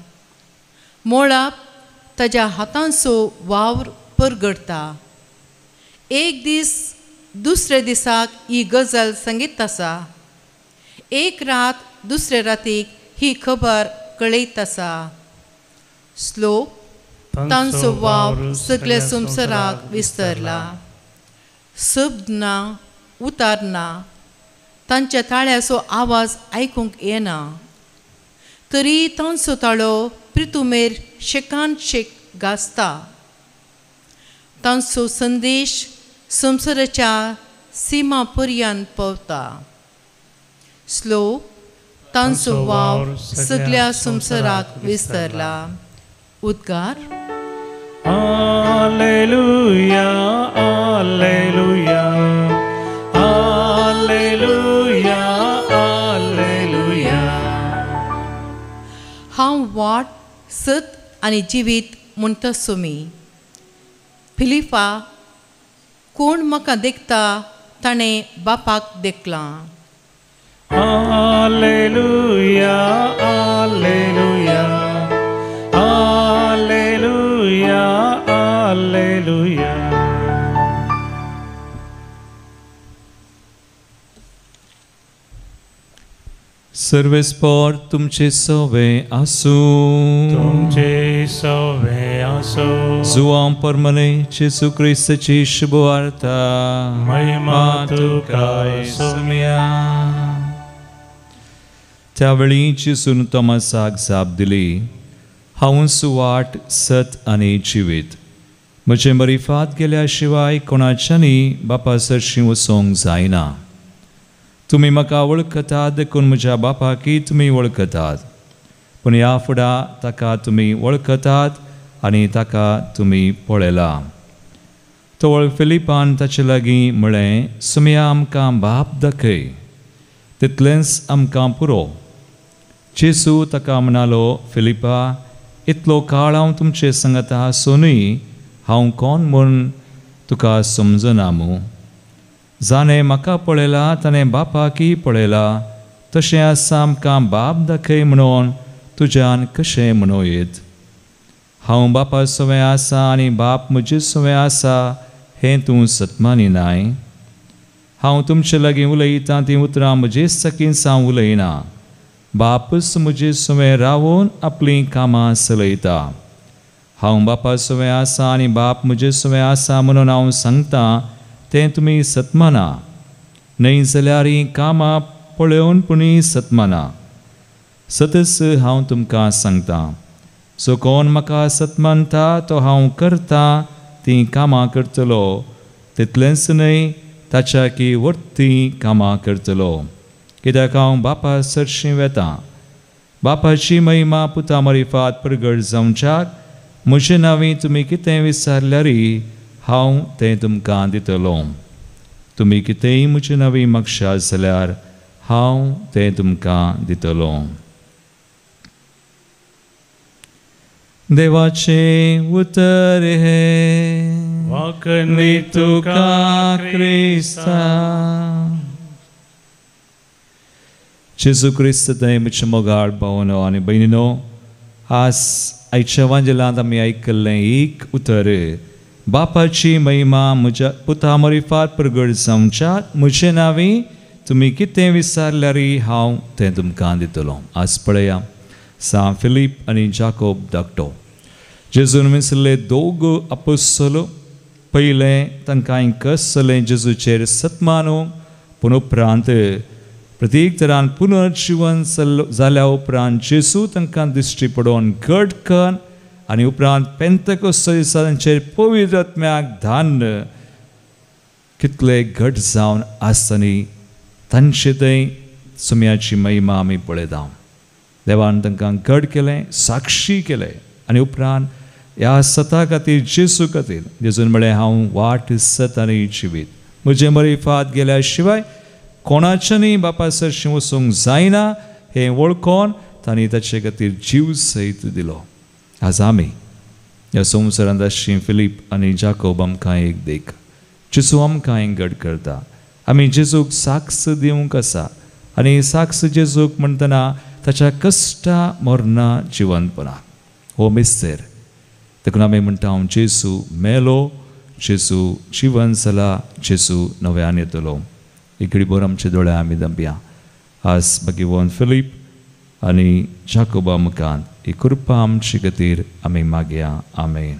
Speaker 5: मोळाप ताच्या हातांचो वावर परगडता. एक दीस दुसऱ्या दिसाक ही गजाल सांगीत आसा. एक रात दुसऱ्या रातीक ही खबर कळयत आसा. श्लोक. तांचो वावर सगळ्या संवसाराक विस्तारला. शब्द ना, उतार ना, तांच्या ताळ्याचो आवाज आयकूंक येना. तरी तांचो ताळो पृथ्वीमेर शेकान शेक गाजता. तांचो संदेश संवसाराच्या सीमा पर्यंत पावता. श्लोक. तांचो वावर सगळ्या संवसाराक विस्तारला. उद्गार.
Speaker 2: Alleluia, Alleluia, Alleluia, Alleluia.
Speaker 5: हांव वाट, सत आनी जिवीत म्हणटा सोमी. फिलिपा, कोण म्हाका देखता ताणें बापाक देखलां.
Speaker 2: Alleluia, Alleluia, Alleluia, Alleluia.
Speaker 1: सर्वेस्पर तुमचे सवे आसूं.
Speaker 2: तुमचे सवे आसूं.
Speaker 1: जुआं परमने जेसू क्रिस्ताची शुभवार्ता.
Speaker 2: महिमा तुका सोम्या.
Speaker 1: त्यावेळी जेसून तोमासाक जाप दिली, हांव सुवाट, सत आनी जिवीत. म्हजें मरिफात गेल्या शिवाय कोणाच्यानी बापा सरशीं वचोंक जायना. तुमी म्हाका वळखतात देखून म्हज्या बापाकी तुमी वळखतात, पूण ह्या फुडां ताका तुमी वळखतात आनी ताका तुमी पळयला. तोवळ फिलिपान ताचे लागीं म्हळें, सुमया आमकां बाप दाखय, तितलेंच आमकां पुरो. जेसू ताका म्हणालो, फिलिपा, इतलो काळ हांव तुमचे सांगता आसुनूय हांव कोण म्हूण तुका समजना मू. जाणें म्हाका पळयला ताणें बापाकी पळयला. तशें आसा आमकां बाप दाखय म्हणून तुज्यान कशें म्हणयत. हांव बापा सवें आसा आनी बाप म्हजे सवें आसा हें तूं सतमानिनाय. हांव तुमचे लागीं उलयतां तीं उतरां म्हजे साकीन हांव उलयना. बापूच म्हजे सवें रावून आपलीं कामां चलयता. हांव बापा सवें आसा आनी बाप म्हजे सवें आसा म्हणून हांव सांगतां तें तुमी सतमाना. न्हय जाल्यार हीं कामां पळोवनपुणी सतमाना. सतच हांव तुमकां सांगतां, जो कोण म्हाका सतमानता तो हांव करतां तीं कामां करतलो, तितलेंच न्हय ताच्या की वर्ती कामां करतलो. कित्याक हांव बापा सरशीं वेतां. बापाची महिमा पुता मरिफात प्रगट जावच्याक म्हजे नांवी तुमी कितें विचारल्यारय हांव तें तुमकां दितलो. तुमी कितेंय म्हजे नांवी मागशात जाल्यार हांव तें तुमकां दितलो. देवाचें उतर हे
Speaker 2: वाकणी तुका
Speaker 1: क्रिस्ता. जेजू क्रिस्त थंय म्हजे मोगाळ भावनो आनी भयणीनो, आज आयच्या वांजेलांत आमी आयकल्लें एक उतर, बापाची महिमा म्हज्या पुता मरिफार प्रगट जावच्याक म्हजे नांवी तुमी कितें विचारल्यार हांव तें तुमकां दितलो. आज पळया सान फिलीप आनी जाकोब धाकटो. जेजून विसरले दोग अपोस्तल. पयलें तांकां कसलें जेजूचेर सत्मानूंक, पूण उपरांत प्रत्येक तरान पुनर्जीवन जाल्या उपरांत जेजू तांकां दिश्टी पडोवन घट करून आनी उपरांत पेंतकोस्त दिसा तांचेर पवित्र आत्म्याक धान्न कितले घट जावन आसतनी तांचे थंय सुमयाची महिमा आमी पळयता. देवान तांकां घट केलें, साक्षी केलें आनी उपरांत ह्या सता खातीर जेजू खातीर जेजून म्हळें हांव वाट सत आनी जिवीत. म्हजे मरिफात गेल्या शिवाय कोणाच्यानी बापा सरशी वचूंक जायना हें वळखोन तांणी ताचे खातीर जीव सयत दिलो. आज आमी ह्या संवसारांत आशिल्लीं फिलीप आनी जाकोब आमकां एक देख. जेजू आमकां एक घट करता. आमी जेजूक साक्ष दिवंक आसा आनी साक्ष जेजूक म्हणटना ताच्या कश्टा मरणा जिवंतपणाक हो मिस्तेर. देखून आमी म्हणटा हांव जेजू मेलो, जेजू जिवन जाला, जेजू नव्यान येतलो. एक घडीभर आमचे दोळे आमी धांपया. आज भगवान फिलीप आनी जाकोबा मुखार ही कृपा आमचे खातीर आमी मागया. आमेन.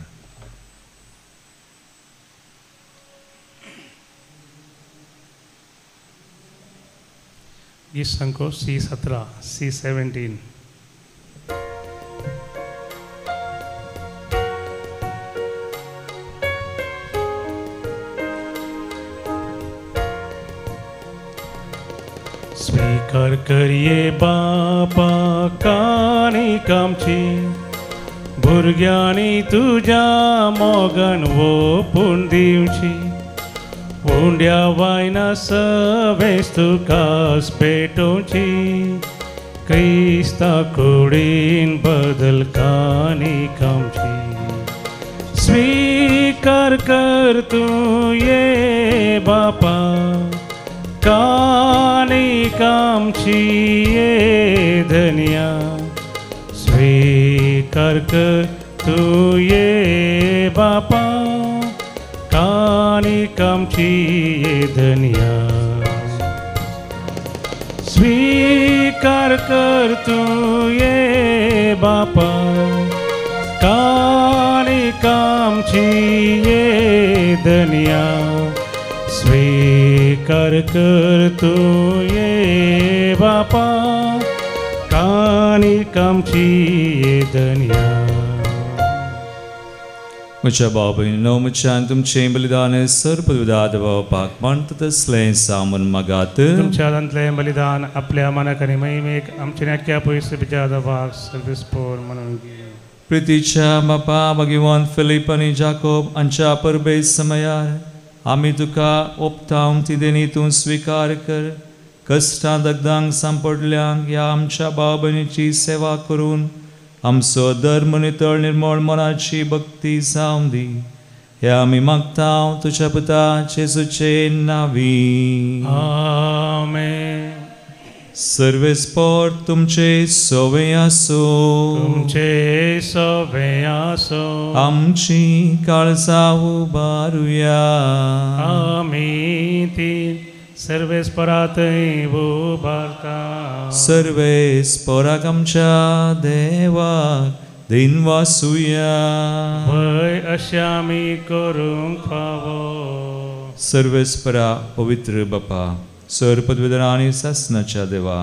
Speaker 2: गीत संको C17, C17. स्वीकार करिये बापा कानिक आमची, भुरग्यांनी तुज्या मोगान ओपून दिवची. उंड्या वायना सवेस तुकास पेटोवची, क्रिस्ता कुडीन बदल कानिक आमची. स्वीकार कर तूं ये बापा कानिक आमची ये धन्या. स्वीकार कर तूं ये बापा कानिक आमची ये धन्या. स्वीकार कर तूं ये बापा कानिक आमची ये धन्या. स्वीकार कर तूं ये बापा कानिक आमची ये धन्या.
Speaker 1: म्हज्या भाव भयणीनो, म्हज्यान तुमचें बलिदान सर्पविदाद पावपाक म्हणटा तसलें सामून मागात.
Speaker 2: तुमच्या दांतलें बलिदान आपल्या मनाक आनी महिमेक आमचे नाक्या पयस बिजा दबाक सर्विस्पोर म्हणून घे.
Speaker 1: प्रितीच्या बापा भगवान फिलीप आनी जाकोब हांच्या परबे समयार आमी तुका ओपतांव ती देणी तूं स्विकार कर. कश्टां दगदांक सांपडल्यांक ह्या आमच्या भाव भयणीची सेवा करून आमचो धर्म नितळ निर्मळ मनाची भक्ती जावं दी. हे आमी मागतांव तुज्या पुता जेजूचे नांवी.
Speaker 2: आमेन.
Speaker 1: सर्वेस्पर तुमचे सोवे आसो,
Speaker 2: तुमचे सोवे आसो.
Speaker 1: आमची काळजां उबारुया.
Speaker 2: आमी ती सर्वेस्परातय उबारता.
Speaker 1: सर्वेस्पराक आमच्या देवाक दिनवासुया.
Speaker 2: भय अशें आमी करूंक फावो.
Speaker 1: सर्वेस्परा पवित्र बापा, सर पदवीधरा आनी सासनाच्या देवा,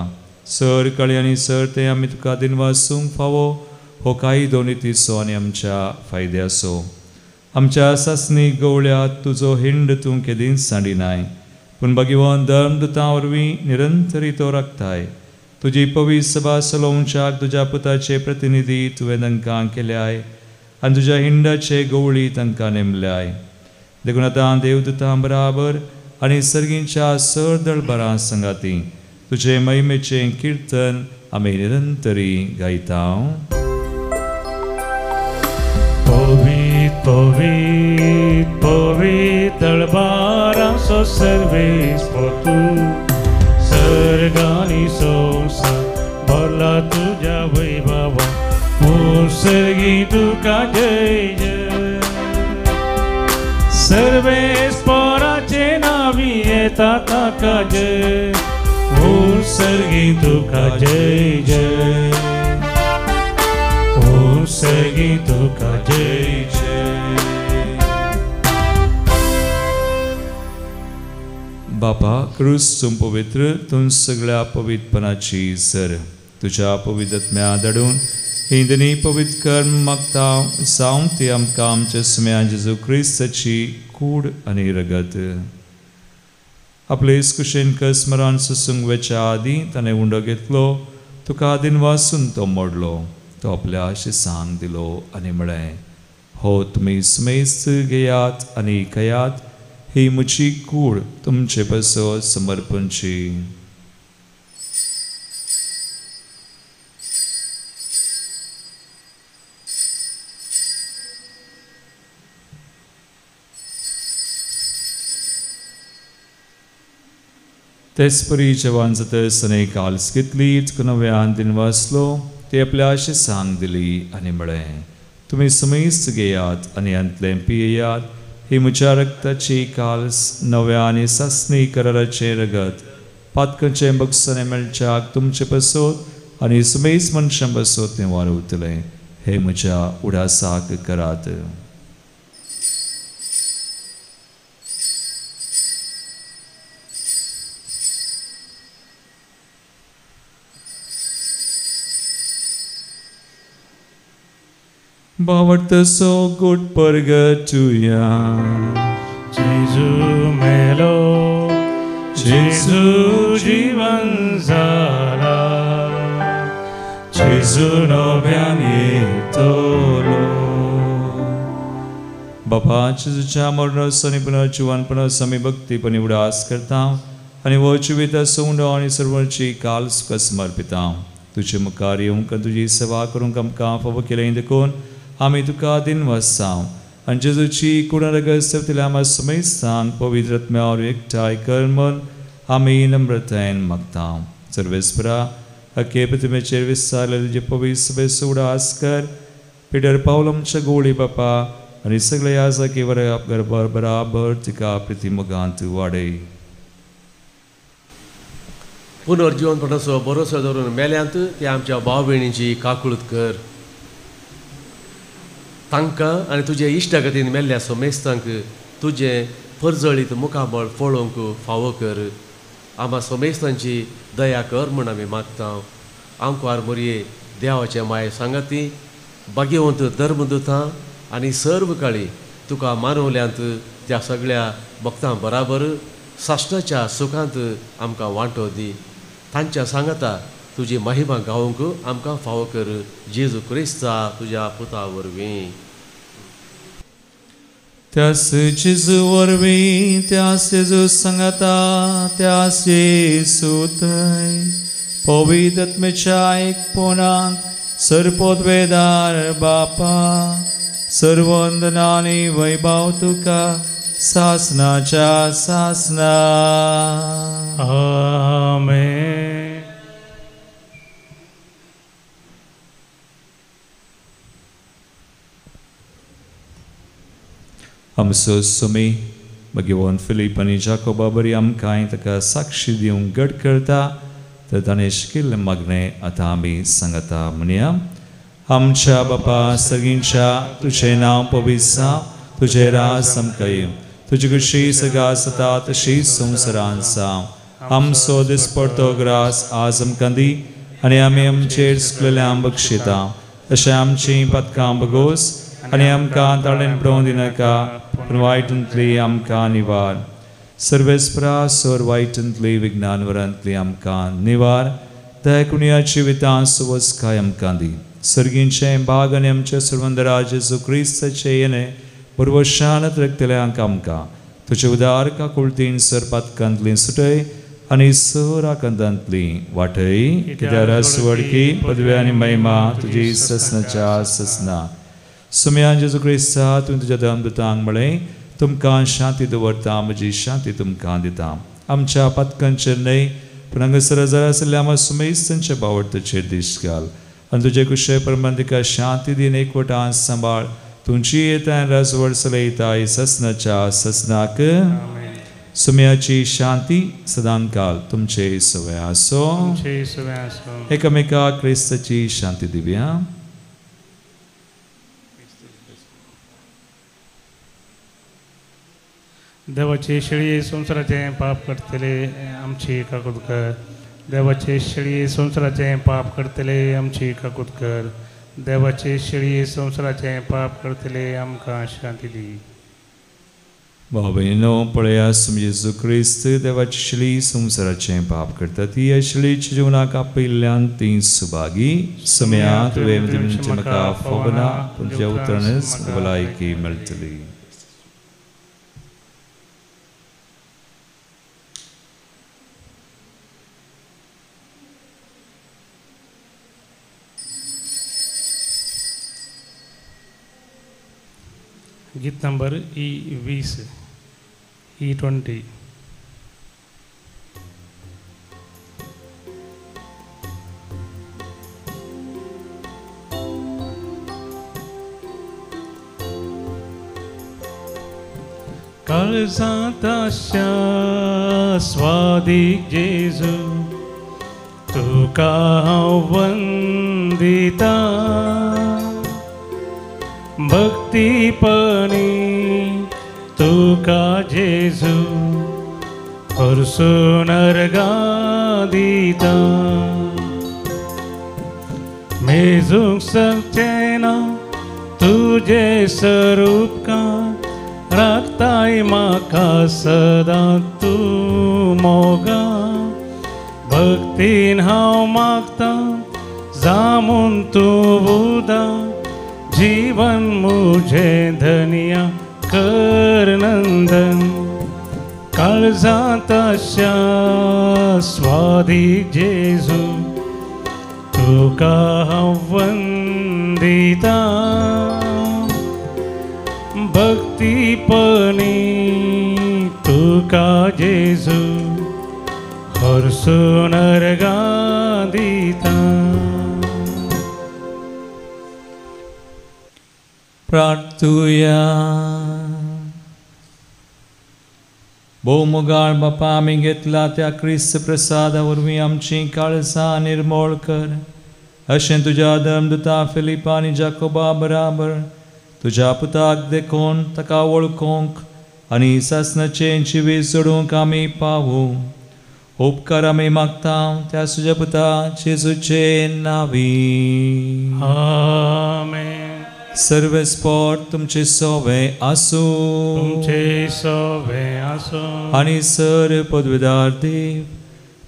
Speaker 1: सर कळी आनी सर ते आमी तुका दिनवासूंक फावो. हो कायदो नितीचो आनी आमच्या फायद्याचो. आमच्या सासणी गवळ्यात तुजो हिंड तूं केदींच सांडिनाय, पूण भगवान धर्मदुतां वरवीं निरंतरी तो राखताय. तुजी पवित्र सभा चलोवच्याक तुज्या पुताचे प्रतिनिधी तुवें तांकां केल्याय आनी तुज्या हिंडाचे गवळी तांकां नेमल्याय. देखून आतां देवदुतां बराबर आनी सर्गींच्या सर दळबरां संगाती तुजे महिमेचें किर्तन आमी निरंतरी गायतां.
Speaker 2: पवित्र पवित्र पवित्र दळबारांचो सर्वेस्पर तूं, सर्गांनी संवसार सर्गी तुका जय जय सर्वेस्पराचे नावी येता ताका जय सर्गी तुका जय जय सर्गी तुका जय जय
Speaker 1: बापा क्रूस तुम पवित्र तुम सगळ्या पवित्रपणाची सर तुझ्या पवित्रत्म्या दडून हिंदनी पवित्र कर्म मागता जावं ती आमकां आमच्या सुम्या जेजू क्रिस्ताची कूड आनी रगत आपले कुशेन स्मरण सुसूंक वेच्या आदी ताणें उंडो घेतलो तुका आदीन वासून तो मोडलो तो आपल्या शिसांक दिलो आनी म्हळें हो तुमी सुमेस्त घेयात आनी कयात ही म्हजी कूड तुमचे बसो समर्पणची तेचपरी जवान जातसने काल्स घेतली नव्यान दिन वाचलो ते आपल्या शिसांक दिली आनी म्हळें तुमी समेस्त घेयात आनी अंतलें पियेयात ही म्हज्या रक्ताची काल्स नव्या आनी सासणी कराराचें रगत पातकाचें बक्षणे मेळच्याक तुमचे बसोत आनी समेस्त मनशां बसोत तें वाडवतलें हे म्हज्या उडासाक करात बावडतसो गोड परगटुया
Speaker 2: जेजू मेलो जेजू जीवन जाला जेजू नव्यान येतलो
Speaker 1: बापा जेजूच्या मरणास आनी पुनर्जीवनपणास आमी भक्तीपणी उडास करता आनी हो जिविता सोंडो आनी सर्वांची काल सुख समर्पिता तुजे मुखार येवंक तुजी सेवा करूंक आमकां फावो केलें देखून आमी तुका दिन वाजसांव आनी जेजूची कुणारगत सेवतल्या आमा समेस्तांक पवित्र आत्म्यावर एकठांय कर म्हूण आमी नम्रतायेन मागता सर्वेस्परा अखे प्रतिमेचेर विस्तारले तुजे पवित्र सभेचो उडास कर पिडर पावल आमच्या गोळी बापा आनी सगळे याजकी बराबर बराबर तिका प्रतिमगांत वाडय
Speaker 6: पुनर्जीवनपणाचो भरोसो धरून मेल्यांत ते आमच्या भाव भयणींची काकुळत कर तांकां आनी तुजे इश्टागतीन मेल्ल्या समेस्तांक तुजे परजळीत मुखामळ पळोवंक फावो कर आम्हा समेस्तांची दया कर म्हूण आमी मागता आमकां मोरये देवाचे माये सांगाती भाग्यवंत धर्मदुतां आनी सर्व काळी तुका मानवल्यांत त्या सगळ्या भक्तां बराबर साश्टाच्या सुखांत आमकां वांटो दी तांच्या सांगाता तुजी महिमा गावंक आमकां फावो कर जेजू क्रिस्ता तुज्या पुता वरवीं
Speaker 1: त्यास जेजू वरवीं त्यास जेजू सांगाता त्यास येसू थंय पवित्र आत्म्याच्या एकपणान सर्पोद्वेदार बापा सर्व वंदना आनी वैभव तुका सासनाच्या सासना
Speaker 2: आमेन
Speaker 1: आमचो सुमी भगवान फिलीप आनी जाकोबा बरी आमकां ताका साक्षी दिवंक घट करता तर ताणें शिकिल्लें मागणें आतां आमी सांगता म्हणया आमच्या बापा सगळींच्या तुजें नांव पवित्र जावं तुजें राज आमकां येवं तुजी कशी सगा जाता तशी संवसारांत जावं आमचो दिसपडतो ग्रास आज आमकां दी आनी आमी आमचेर सुकलेल्यांक बक्षिता तशें आमचीं पथकां बगोस आनी आमकां ताळेन पडोवं दिनाका पूण वायटांतली आमकां निवार सर्वेस्परा सोर वायटांतली विज्ञानवरांतली आमकां निवार दयाकुणिया जिवितां सुवस्काय आमकां दी सर्गींचें बाग आनी आमच्या सुरवंदरा जेजू क्रिस्ताचें येणें पुर्वशानत रक्तल्यांक आमकां तुजे उदार काकुळतीन सर पथकांतली सुटय आनी सर आकांतांतली वाटय कित्याक रसवडकी पदव्या आनी महिमा तुजी ससनाच्या ससना सुम्या जेजू क्रिस्ता तुवें तुज्या धर्मदुतांक म्हळें तुमकां शांती दवरता म्हजी शांती तुमकां दिता आमच्या पथकांचेर न्हय पूण हांगासर हजार आशिल्ल्या आमच्या सुमेस्तांच्या बावडतेचेर दिश्ट घाल आणि तुझे कुशे परमंदिका शांती दिन एकवटान सांभाळ तुमची येता रसवड सलयताय ससनाच्या ससनाक सुम्याची शांती सदांकाल तुमचे सवय असो एकमेका क्रिस्ताची शांती दिव्या
Speaker 2: देवाचे शेळी संसाराचे पाप करतले आमची काकूत कर देवाचे शेळी संसाराचे पाप करतले आमची काकूत कर देवाचे शेळी संसाराचे पाप करतले आमकां शांती दी
Speaker 1: भाव बहिणीनो पळया येशू क्रिस्त देवाची शेळी संसाराचे पाप करता ती या शेळीच्या जिवनाक आपयल्ल्यान ती सुभागी सम्या तुवें म्हाका फोबना तुमच्या उतरानच भलायकी मेळटली
Speaker 2: गीत नंबर E20 E20 काळजांतल्या स्वादीक जेजू तुका हांव वंदिता भक्तीपणी तुका जेजू हरसून अर्गां दिता मेजूंक सकचें ना तुजे स्वरूपकार राखताय म्हाका सदां तूं मोगा भक्तीन हांव मागता जामून तूं उदा जीवन मुझे धनिया कर नंदन काळजांत आशा स्वादीक जेजू तुका हांव वंदिता भक्तीपणी तुका जेजू हरसून अर्गां दिता
Speaker 1: प्रार्थुया भोवमुगाळ बापा आमी घेतला त्या क्रिस्त प्रसादा वरवीं आमची काळजां निर्मळ कर अशें तुज्या धर्मदुता फिलिपा आनी जाकोबा बराबर तुज्या पुताक देखून ताका वळखूंक आनी सासणाचें जिवीत सोडूंक आमी पावूं उपकार आमी मागता त्या तुज्या पुता जेजूचे नांवी
Speaker 2: आमेन
Speaker 1: सर्वस्पोट तुमचे सोवे आसूं
Speaker 2: तुमचे सोवे आसूं
Speaker 1: आनी सर पदवीदार देव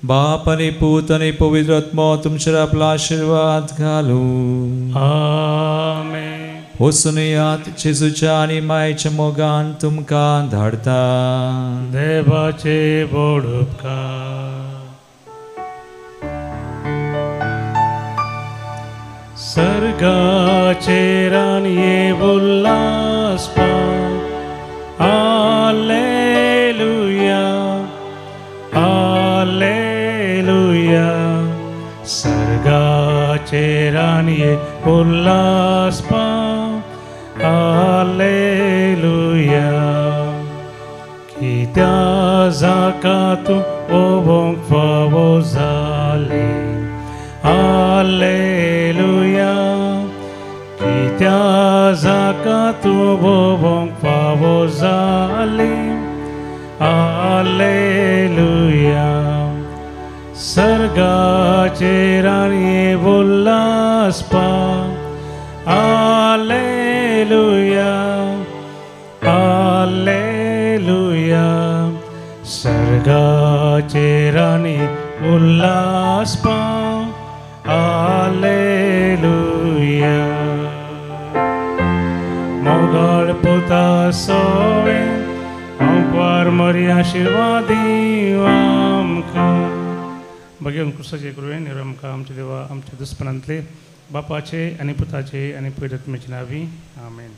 Speaker 1: बाप आनी पूत आनी पवित्र आत्मा तुमचेर आपलो आशिर्वाद घालूं
Speaker 2: आमेन
Speaker 1: वचून यात जेजूच्या आनी मायेच्या मोगान तुमकां धाडता
Speaker 2: देवाचे व्हड उपकार सर्गाचेर आनी उल्हास हालेलुया हालेलुया सर्गाचेर आनी उल्हास हालेलुया कित्या जाका तूं ओबोंक फावो जाले हालेलुया कित्या जाका तूं ओबोंक फावो जाले हालेलुया सर्गाचेर आनी उल्हास हालेलुया हालेलुया सर्गाचेर आनी उल्हास हालेलुया मोगाळ पुता सोवे आमकां मरी आशिर्वादी आमकां भगवान कृष्णाचे कृपेन आमकां आमच्या देवा आमच्या दुस्पणांतले बापाचे आनी पुताचे आनी पवित्र आत्म्याचे नांवी आमेन.